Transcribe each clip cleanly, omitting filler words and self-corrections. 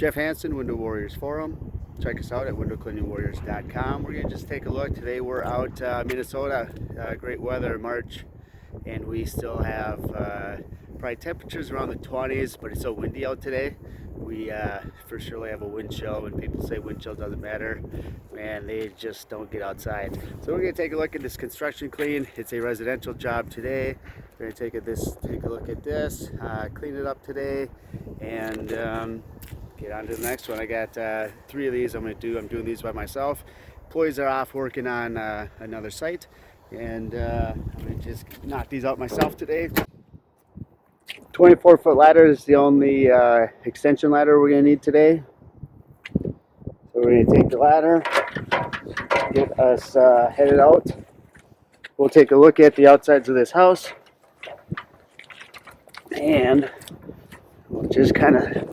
Jeff Hansen, Window Warriors Forum. Check us out at windowcleaningwarriors.com. We're going to just take a look. Today we're out Minnesota, great weather, March, and we still have probably temperatures around the 20s, but it's so windy out today. We for surely have a wind chill. When people say wind chill doesn't matter, man, they just don't get outside. So we're going to take a look at this construction clean. It's a residential job today. We're going to take a look at this, clean it up today, and get on to the next one. I got 3 of these I'm doing these by myself. Employees are off working on another site, and I'm going to just knock these out myself today. 24-foot ladder is the only extension ladder we're going to need today. So we're going to take the ladder, get us headed out. We'll take a look at the outsides of this house, and we'll just kind of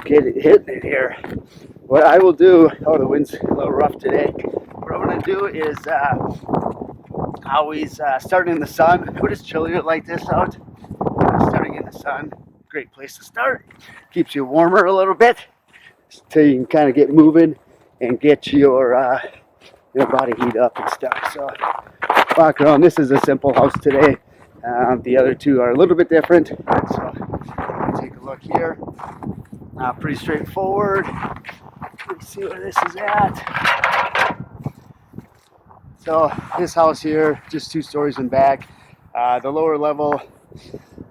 get it hitting it here. What I will do, oh, the wind's a little rough today. What I'm going to do is always starting in the sun. When it's chillier like this out, starting in the sun, great place to start. Keeps you warmer a little bit till you can kind of get moving and get your body heat up and stuff. So walk around. This is a simple house today. The other two are a little bit different. So take a look here. Pretty straightforward. Let's see where this is at. So this house here, just 2 stories in back. The lower level,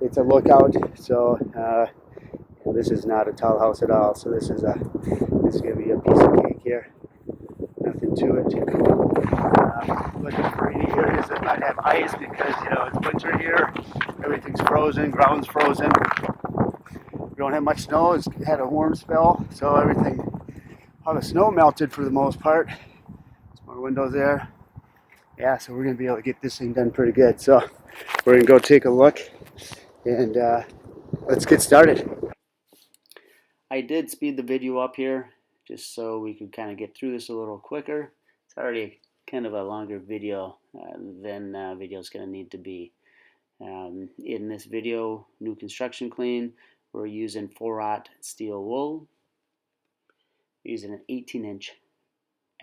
it's a lookout. So this is not a tall house at all. So this is gonna be a piece of cake here. Nothing to it. Looking for any areas that might have ice because it's winter here. Everything's frozen. Ground's frozen. We don't have much snow. It's had a warm spell, so all the snow melted for the most part. There's more windows there. Yeah, so we're gonna be able to get this thing done pretty good. So we're gonna go take a look, and let's get started. I did speed the video up here just so we could kind of get through this a little quicker. It's already kind of a longer video than video's going to need to be. In this video, new construction clean, we're using 4/0 steel wool. We're using an 18-inch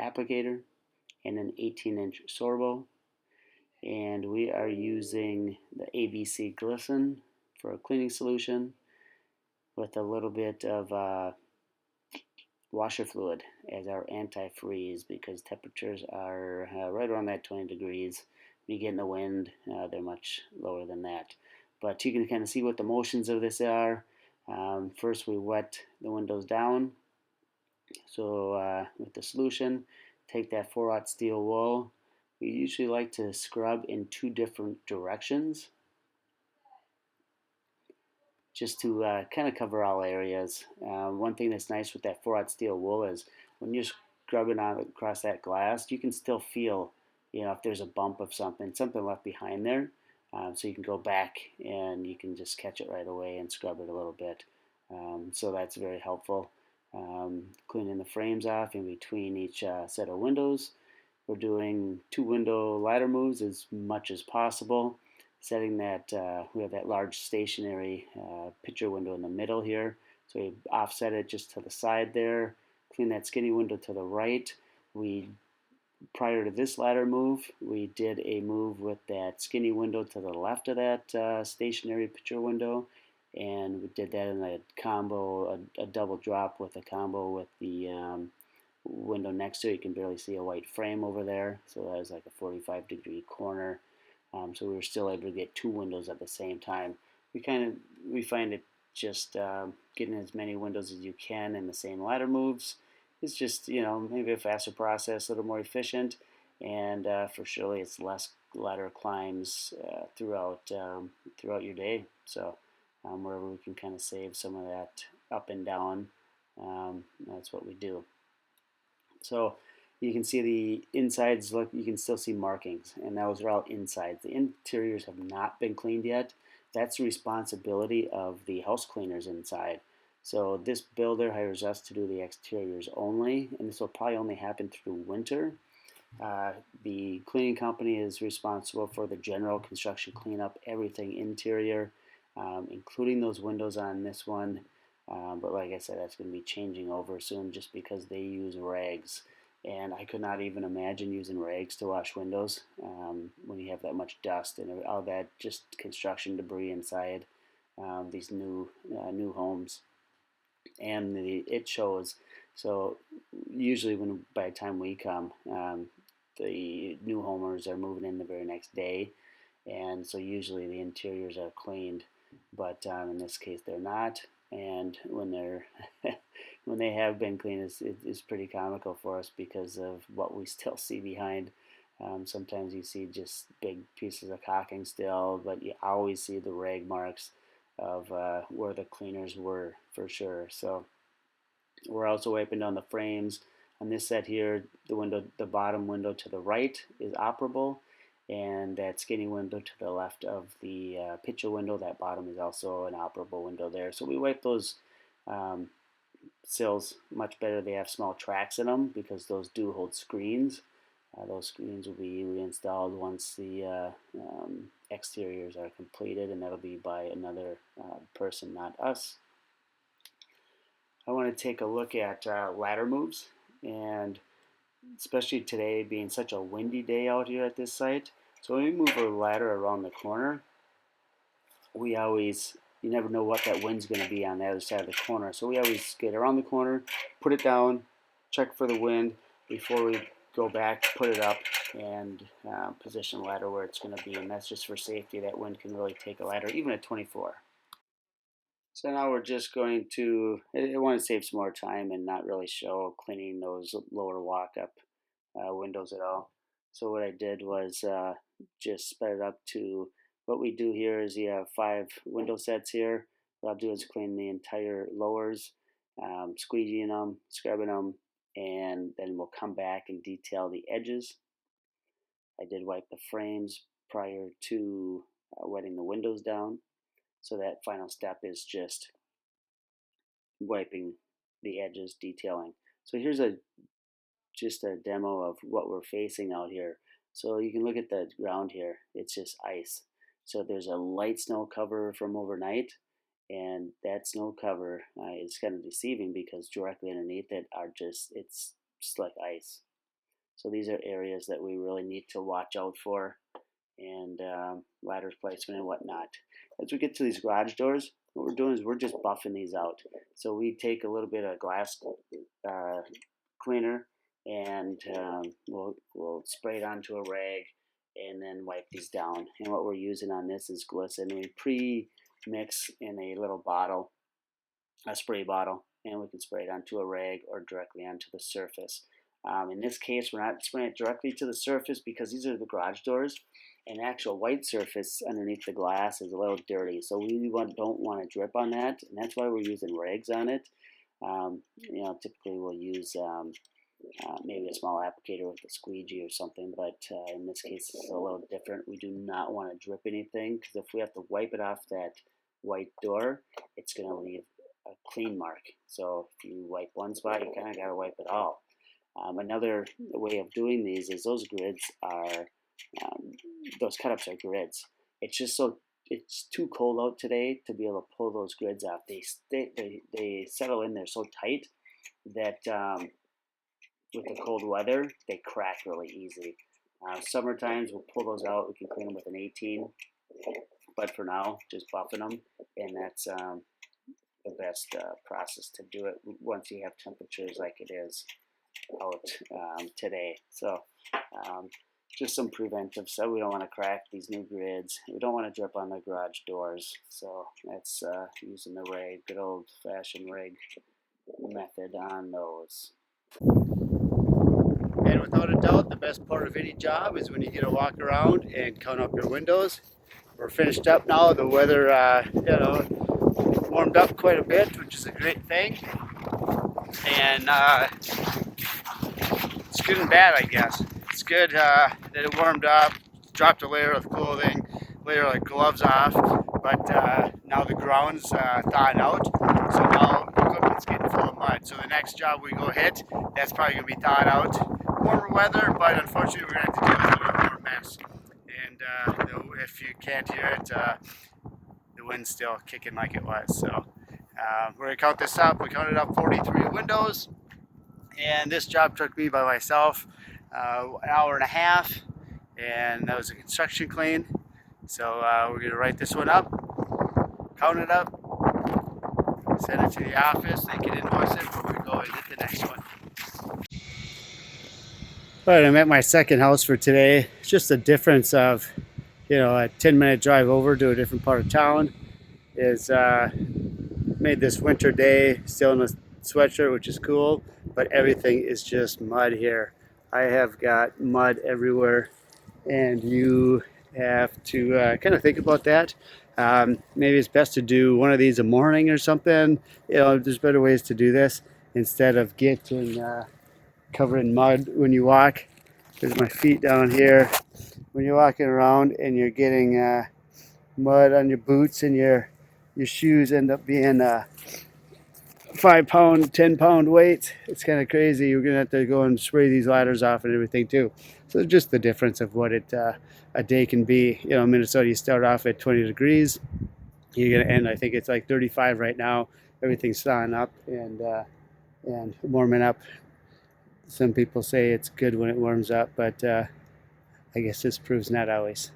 applicator and an 18-inch sorbo. And we are using the ABC Glisten for a cleaning solution with a little bit of washer fluid as our anti-freeze, because temperatures are right around that 20 degrees. When you get in the wind, they're much lower than that. But you can kind of see what the motions of this are. First we wet the windows down. So with the solution, take that 4/0 steel wool. We usually like to scrub in 2 different directions, just to kind of cover all areas. One thing that's nice with that 4/0 steel wool is when you're scrubbing on across that glass, you can still feel, if there's a bump of something left behind there. So you can go back and you can just catch it right away and scrub it a little bit. So that's very helpful. Cleaning the frames off in between each set of windows. We're doing 2 window ladder moves as much as possible. Setting that we have that large stationary picture window in the middle here, so we offset it just to the side there. Clean that skinny window to the right. Prior to this ladder move, we did a move with that skinny window to the left of that stationary picture window, and we did that in a combo, a double drop with a combo with the window next to it. You can barely see a white frame over there, so that was like a 45-degree corner. So we were still able to get 2 windows at the same time. We find it just getting as many windows as you can in the same ladder moves. It's just maybe a faster process, a little more efficient, and for surely it's less ladder climbs throughout your day. So wherever we can kind of save some of that up and down, that's what we do. So you can see the insides, look, you can still see markings, and those are all insides. The interiors have not been cleaned yet. That's the responsibility of the house cleaners inside. So this builder hires us to do the exteriors only, and this will probably only happen through winter. The cleaning company is responsible for the general construction cleanup, everything interior, including those windows on this one. But like I said, that's going to be changing over soon just because they use rags. And I could not even imagine using rags to wash windows when you have that much dust and all that just construction debris inside these new homes. And it shows. So usually when by the time we come, the new homers are moving in the very next day, and so usually the interiors are cleaned, but in this case they're not. And when they're when they have been cleaned, it's pretty comical for us because of what we still see behind. Sometimes you see just big pieces of caulking still, but you always see the rag marks of where the cleaners were for sure. So we're also wiping down the frames. On this set here, the bottom window to the right is operable, and that skinny window to the left of the picture window, that bottom is also an operable window there. So we wipe those um, sills much better. They have small tracks in them because those do hold screens. Those screens will be reinstalled once the exteriors are completed, and that'll be by another person, not us. I want to take a look at ladder moves, and especially today being such a windy day out here at this site. So when we move our ladder around the corner, you never know what that wind's going to be on the other side of the corner. So we always get around the corner, put it down, check for the wind before we go back, put it up, and position the ladder where it's going to be. And that's just for safety. That wind can really take a ladder, even at 24. So now we're just going to, I want to save some more time and not really show cleaning those lower walk-up windows at all. So what I did was just sped it up to, what we do here is you have 5 window sets here. What I'll do is clean the entire lowers, squeegeeing them, scrubbing them, and then we'll come back and detail the edges. I did wipe the frames prior to wetting the windows down. So that final step is just wiping the edges, detailing. So here's just a demo of what we're facing out here. So you can look at the ground here. It's just ice. So there's a light snow cover from overnight, and that snow cover is kind of deceiving because directly underneath it it's like ice. So these are areas that we really need to watch out for, and ladder placement and whatnot. As we get to these garage doors, what we're doing is we're just buffing these out. So we take a little bit of glass cleaner, and we'll spray it onto a rag and then wipe these down. And what we're using on this is glycerin. We pre-mix in a little bottle, a spray bottle, and we can spray it onto a rag or directly onto the surface. In this case, we're not spraying it directly to the surface because these are the garage doors, and the actual white surface underneath the glass is a little dirty. So we don't want to drip on that, and that's why we're using rags on it. Typically we'll use maybe a small applicator with a squeegee or something, but in this case it's a little different. We do not want to drip anything because if we have to wipe it off that white door, it's going to leave a clean mark. So if you wipe one spot, you kind of got to wipe it all. Another way of doing these is those grids are, those cutups are grids. It's too cold out today to be able to pull those grids off. They settle in there so tight that with the cold weather, they crack really easy. Summer times, we'll pull those out. We can clean them with an 18, but for now, just buffing them, and that's the best process to do it once you have temperatures like it is out today. So just some preventive stuff. We don't want to crack these new grids. We don't want to drip on the garage doors. So that's using the rag, good old-fashioned rag method on those. And without a doubt, the best part of any job is when you get to walk around and count up your windows. We're finished up now. The weather, warmed up quite a bit, which is a great thing. And it's good and bad, I guess. It's good that it warmed up, dropped a layer of clothing, layer of gloves off, but now the ground's thawing out, so now the equipment's getting full of mud. So the next job we go hit, that's probably going to be thawed out. Warmer weather, but unfortunately we're going to have to deal with a little bit more mess. And if you can't hear it, the wind's still kicking like it was. So We're gonna count this up. We counted up 43 windows, and this job took me by myself an hour and a half, and that was a construction clean. So we're gonna write this one up, count it up, send it to the office. They can invoice it, but we go and hit the next one. All right, I'm at my second house for today. It's just a difference of, a 10-minute drive over to a different part of town. Is made this winter day still in a sweatshirt, which is cool, but everything is just mud here. I have got mud everywhere, and you have to kind of think about that. Maybe it's best to do one of these a morning or something. There's better ways to do this instead of getting covered in mud when you walk. There's my feet down here. When you're walking around and you're getting mud on your boots, and your shoes end up being 5-pound, 10-pound weights. It's kind of crazy. You're gonna have to go and spray these ladders off and everything too. So just the difference of what a day can be. Minnesota, you start off at 20 degrees. You're gonna end, I think it's like 35 right now. Everything's thawing up and warming up. Some people say it's good when it warms up, but I guess this proves not always.